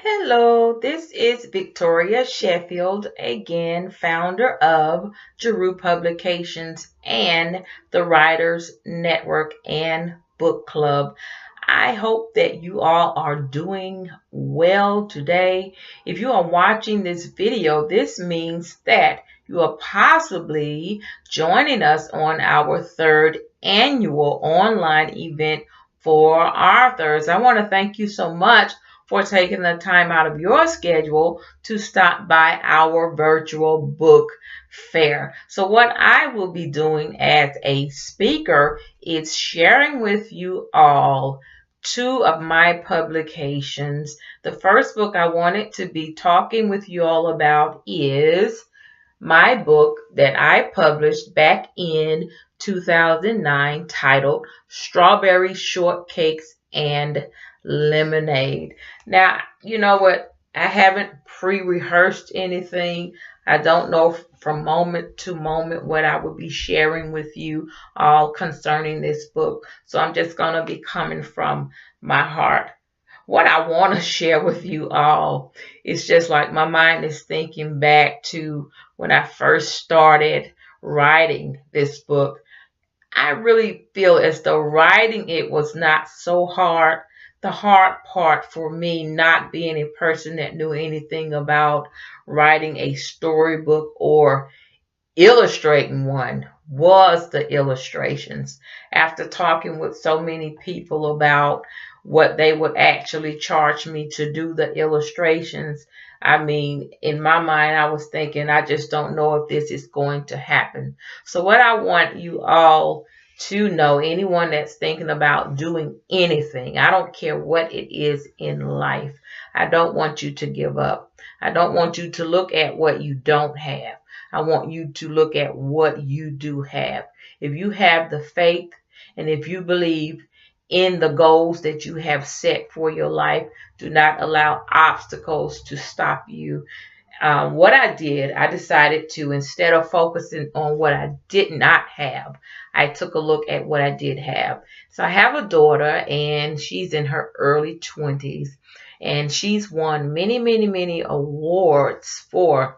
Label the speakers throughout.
Speaker 1: Hello, this is Victoria Sheffield, again, founder of Jeru Publications and the Writers Network and Book Club. I hope that you all are doing well today. If you are watching this video, this means that you are possibly joining us on our third annual online event for authors. I want to thank you so much for taking the time out of your schedule to stop by our virtual book fair. So what I will be doing as a speaker is sharing with you all two of my publications. The first book I wanted to be talking with you all about is my book that I published back in 2009 titled Strawberry Shortcakes and Lemonade. Now, you know what? I haven't pre-rehearsed anything. I don't know from moment to moment what I will be sharing with you all concerning this book. So I'm just going to be coming from my heart. What I want to share with you all is just like my mind is thinking back to when I first started writing this book. I really feel as though writing it was not so hard. The hard part for me, not being a person that knew anything about writing a storybook or illustrating one, was the illustrations. After talking with so many people about what they would actually charge me to do the illustrations, I mean, in my mind, I was thinking, I just don't know if this is going to happen. So what I want you all to know, anyone that's thinking about doing anything, I don't care what it is in life, I don't want you to give up. I don't want you to look at what you don't have. I want you to look at what you do have. If you have the faith and if you believe in the goals that you have set for your life, do not allow obstacles to stop you. What I did, I decided to, instead of focusing on what I did not have, I took a look at what I did have. So I have a daughter, and she's in her early 20s, and she's won many, many, many awards for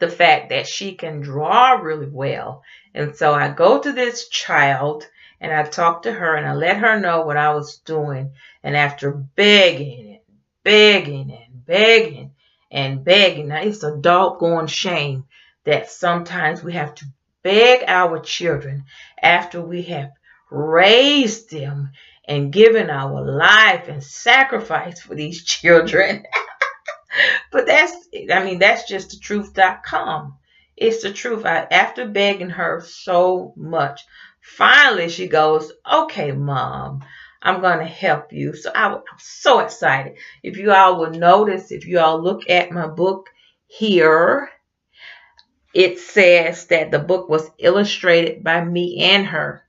Speaker 1: the fact that she can draw really well. And so I go to this child and I talk to her and I let her know what I was doing. And after begging and begging and begging and begging, now it's a doggone shame that sometimes we have to beg our children after we have raised them and given our life and sacrifice for these children. But that's just the truth.com. It's the truth. After begging her so much, finally she goes, okay, Mom, I'm going to help you. So I'm so excited. If you all will notice, if you all look at my book here, it says that the book was illustrated by me and her.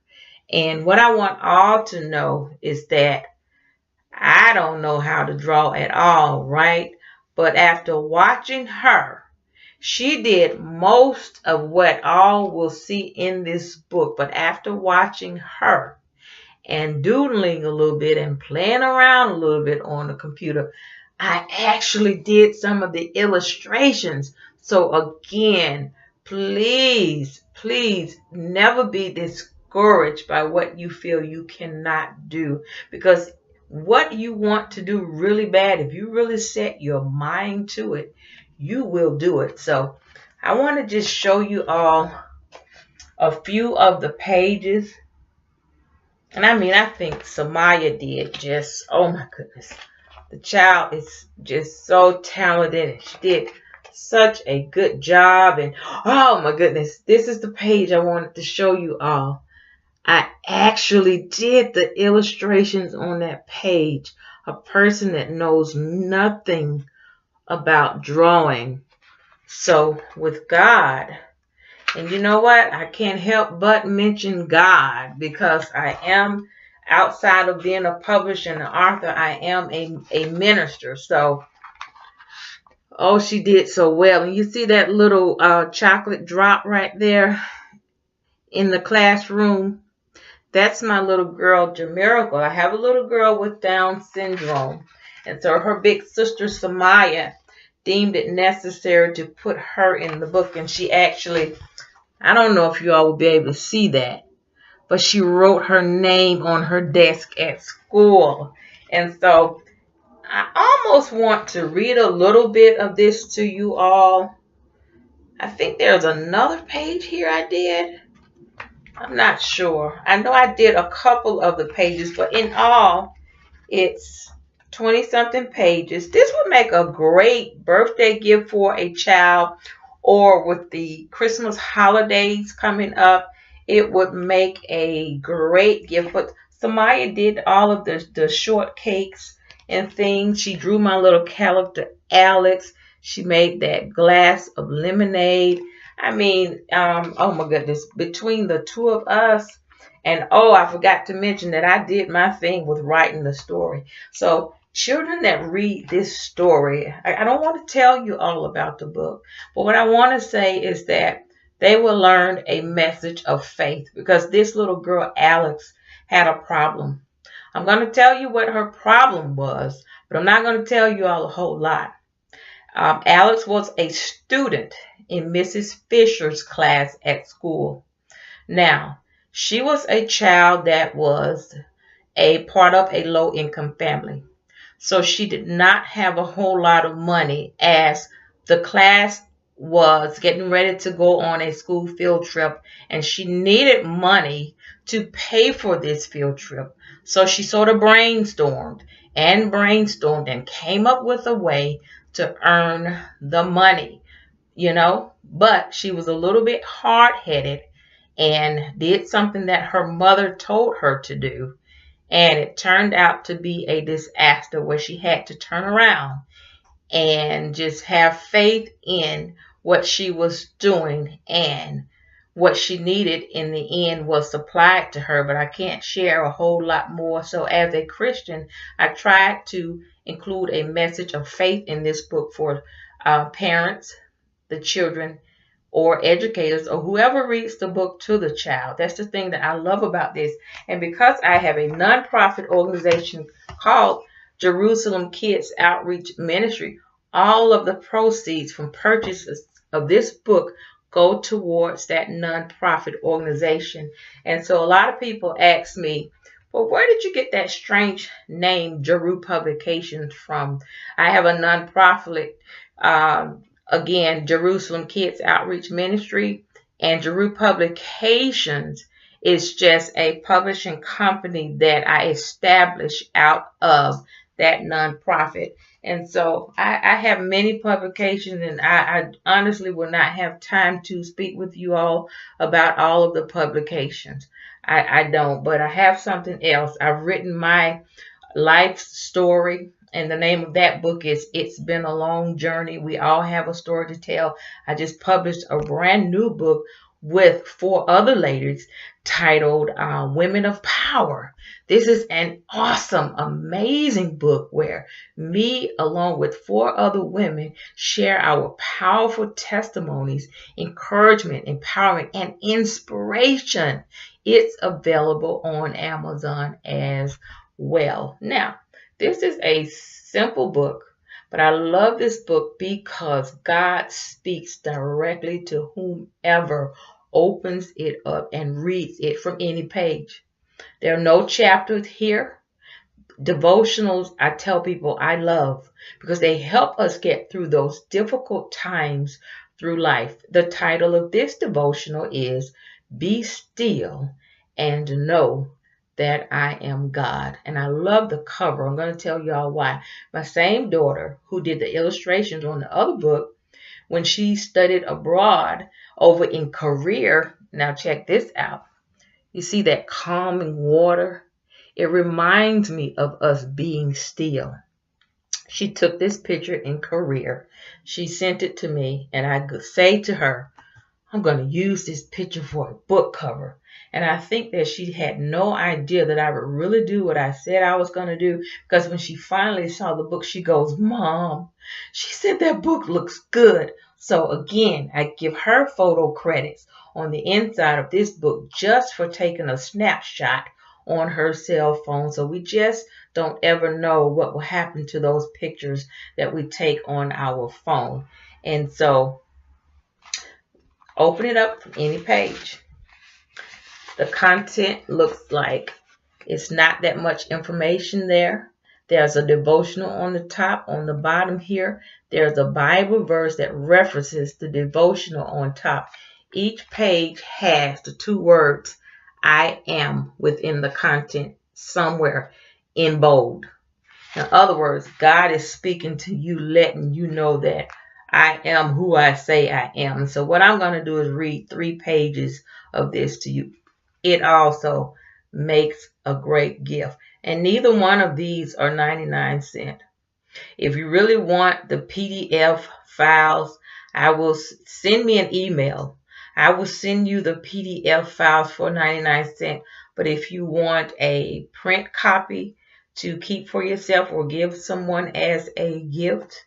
Speaker 1: And what I want all to know is that I don't know how to draw at all, right? But after watching her, she did most of what all will see in this book. But after watching her and doodling a little bit and playing around a little bit on the computer, I actually did some of the illustrations. So again, please, please never be discouraged by what you feel you cannot do, because what you want to do really bad, if you really set your mind to it, you will do it. So I want to just show you all a few of the pages. And I think Samaya did just, oh my goodness. The child is just so talented and she did such a good job. And oh my goodness, this is the page I wanted to show you all. I actually did the illustrations on that page. A person that knows nothing about drawing. So with God, and you know what? I can't help but mention God, because I am, outside of being a publisher and an author, I am a minister. So, oh, she did so well. And you see that little chocolate drop right there in the classroom? That's my little girl, Jamirica. I have a little girl with Down syndrome. And so her big sister Samaya deemed it necessary to put her in the book. And she actually, I don't know if you all will be able to see that, but she wrote her name on her desk at school. And so I almost want to read a little bit of this to you all. I think there's another page here I did. I'm not sure. I know I did a couple of the pages, but in all, it's 20 something pages. This would make a great birthday gift for a child, or with the Christmas holidays coming up, it would make a great gift. But Samaya did all of the shortcakes and things. She drew my little character Alex. She made that glass of lemonade. I mean, oh my goodness, between the two of us, and oh, I forgot to mention that I did my thing with writing the story. So children that read this story, I don't want to tell you all about the book, but what I want to say is that they will learn a message of faith, because this little girl, Alex, had a problem. I'm going to tell you what her problem was, but I'm not going to tell you all a whole lot. Alex was a student in Mrs. Fisher's class at school. Now, she was a child that was a part of a low-income family. So she did not have a whole lot of money, as the class was getting ready to go on a school field trip, and she needed money to pay for this field trip. So she sort of brainstormed and came up with a way to earn the money, but she was a little bit hard-headed and did something that her mother told her to do. And it turned out to be a disaster, where she had to turn around and just have faith in what she was doing, and what she needed in the end was supplied to her. But I can't share a whole lot more. So as a Christian, I tried to include a message of faith in this book for parents, the children, or educators, or whoever reads the book to the child. That's the thing that I love about this. And because I have a nonprofit organization called Jerusalem Kids Outreach Ministry, all of the proceeds from purchases of this book go towards that nonprofit organization. And so a lot of people ask me, well, where did you get that strange name, Jeru Publications, from? I have a nonprofit, again, Jerusalem Kids Outreach Ministry, and Jeru Publications is just a publishing company that I established out of that nonprofit. And so I have many publications, and I honestly will not have time to speak with you all about all of the publications. I don't, but I have something else. I've written my life story, and the name of that book is It's Been a Long Journey. We all have a story to tell. I just published a brand new book with 4 other ladies titled Women of Power. This is an awesome, amazing book where me, along with 4 other women, share our powerful testimonies, encouragement, empowerment, and inspiration. It's available on Amazon as well. Now, this is a simple book, but I love this book because God speaks directly to whomever opens it up and reads it from any page. There are no chapters here. Devotionals, I tell people, I love because they help us get through those difficult times through life. The title of this devotional is Be Still and Know that I Am God. And I love the cover. I'm going to tell y'all why. My same daughter, who did the illustrations on the other book, when she studied abroad over in Korea, now check this out. You see that calming water? It reminds me of us being still. She took this picture in Korea. She sent it to me, and I could say to her, I'm going to use this picture for a book cover. And I think that she had no idea that I would really do what I said I was going to do, because when she finally saw the book, she goes, Mom, she said that book looks good. So again, I give her photo credits on the inside of this book just for taking a snapshot on her cell phone. So we just don't ever know what will happen to those pictures that we take on our phone. And so open it up from any page. The content looks like it's not that much information there. There's a devotional on the top. On the bottom here, there's a Bible verse that references the devotional on top. Each page has the two words, I am, within the content somewhere in bold. In other words, God is speaking to you, letting you know that I am who I say I am. So what I'm going to do is read 3 pages of this to you. It also makes a great gift. And neither one of these are 99 cents. If you really want the PDF files, I will send me an email. I will send you the PDF files for 99 cents. But if you want a print copy to keep for yourself or give someone as a gift,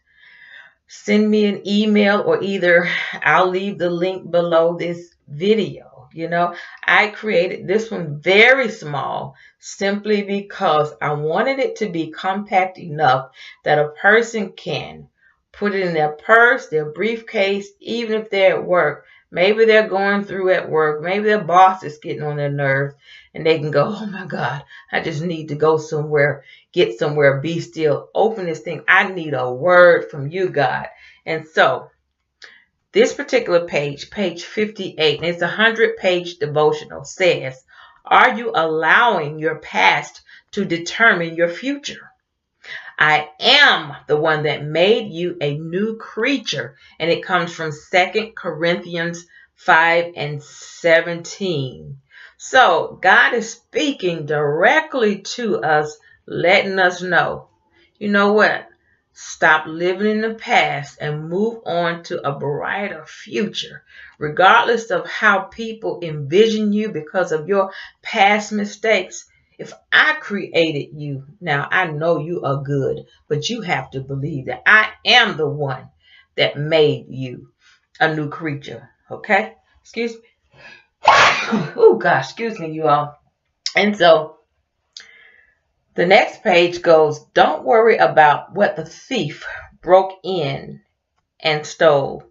Speaker 1: send me an email, or either I'll leave the link below this video. You know, I created this one very small simply because I wanted it to be compact enough that a person can put it in their purse, their briefcase, even if they're at work. Maybe they're going through at work. Maybe their boss is getting on their nerves, and they can go, oh my God, I just need to go somewhere, get somewhere, be still. Open this thing. I need a word from you, God. And so this particular page, page 58, and it's a 100-page devotional, says, are you allowing your past to determine your future? I am the one that made you a new creature. And it comes from 2 Corinthians 5:17. So God is speaking directly to us, letting us know, you know what? Stop living in the past and move on to a brighter future. Regardless of how people envision you because of your past mistakes, if I created you, now I know you are good, but you have to believe that I am the one that made you a new creature. Okay? Excuse me. Oh gosh, excuse me, you all. And so the next page goes, don't worry about what the thief broke in and stole.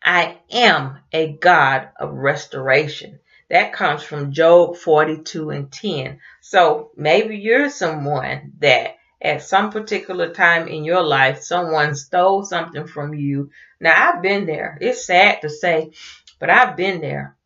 Speaker 1: I am a God of restoration. That comes from Job 42:10. So maybe you're someone that at some particular time in your life, someone stole something from you. Now, I've been there. It's sad to say, but I've been there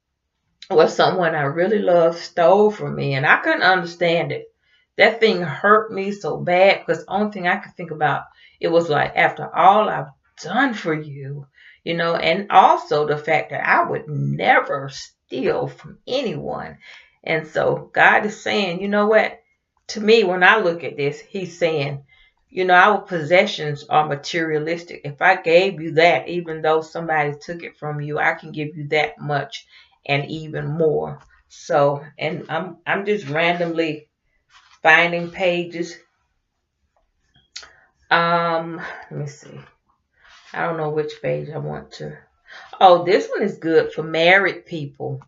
Speaker 1: where someone I really love stole from me, and I couldn't understand it. That thing hurt me so bad because the only thing I could think about, it was like, after all I've done for you, you know, and also the fact that I would never steal from anyone. And so God is saying, you know what? To me, when I look at this, he's saying, you know, our possessions are materialistic. If I gave you that, even though somebody took it from you, I can give you that much and even more. So, and I'm just randomly finding pages. Let me see. I don't know which page I want to. Oh, this one is good for married people.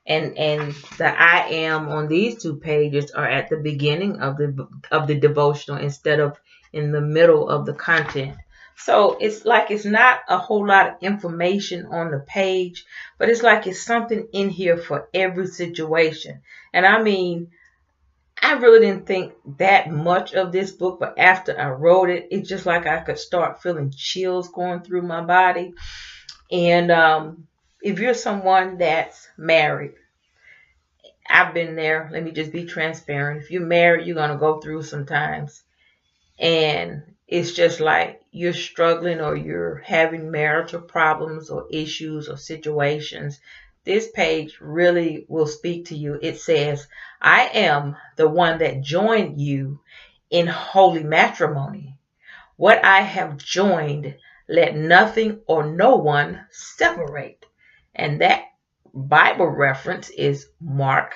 Speaker 1: And the I am on these 2 pages are at the beginning of the devotional instead of in the middle of the content. So it's like it's not a whole lot of information on the page, but it's like it's something in here for every situation. And I mean, I really didn't think that much of this book, but after I wrote it, it's just like I could start feeling chills going through my body. And if you're someone that's married, I've been there. Let me just be transparent. If you're married, you're going to go through some times. And it's just like you're struggling or you're having marital problems or issues or situations. This page really will speak to you. It says, I am the one that joined you in holy matrimony. What I have joined, let nothing or no one separate. And that Bible reference is Mark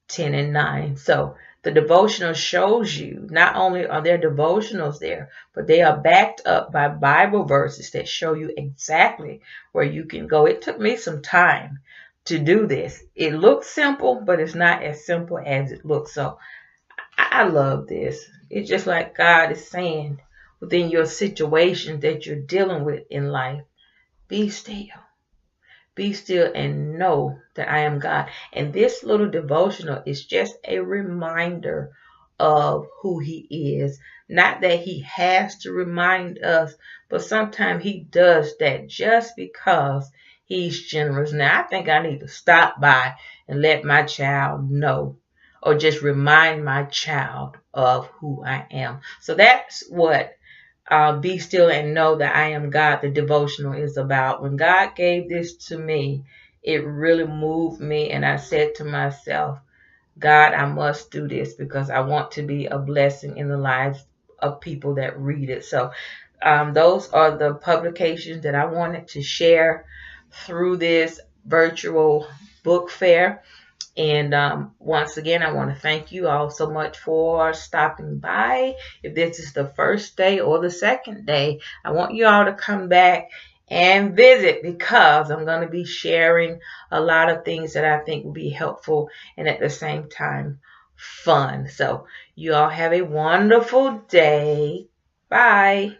Speaker 1: 10:9. So the devotional shows you, not only are there devotionals there, but they are backed up by Bible verses that show you exactly where you can go. It took me some time to do this. It looks simple, but it's not as simple as it looks. So I love this. It's just like God is saying within your situation that you're dealing with in life, be still. Be still and know that I am God. And this little devotional is just a reminder of who He is. Not that He has to remind us, but sometimes He does that just because He's generous. Now, I think I need to stop by and let my child know, or just remind my child of who I am. So that's what be still and know that I am God, the devotional is about. When God gave this to me, it really moved me, and I said to myself, God, I must do this because I want to be a blessing in the lives of people that read it. So those are the publications that I wanted to share through this virtual book fair. And once again, I want to thank you all so much for stopping by. If this is the first day or the second day, I want you all to come back and visit, because I'm going to be sharing a lot of things that I think will be helpful and at the same time fun. So you all have a wonderful day. Bye.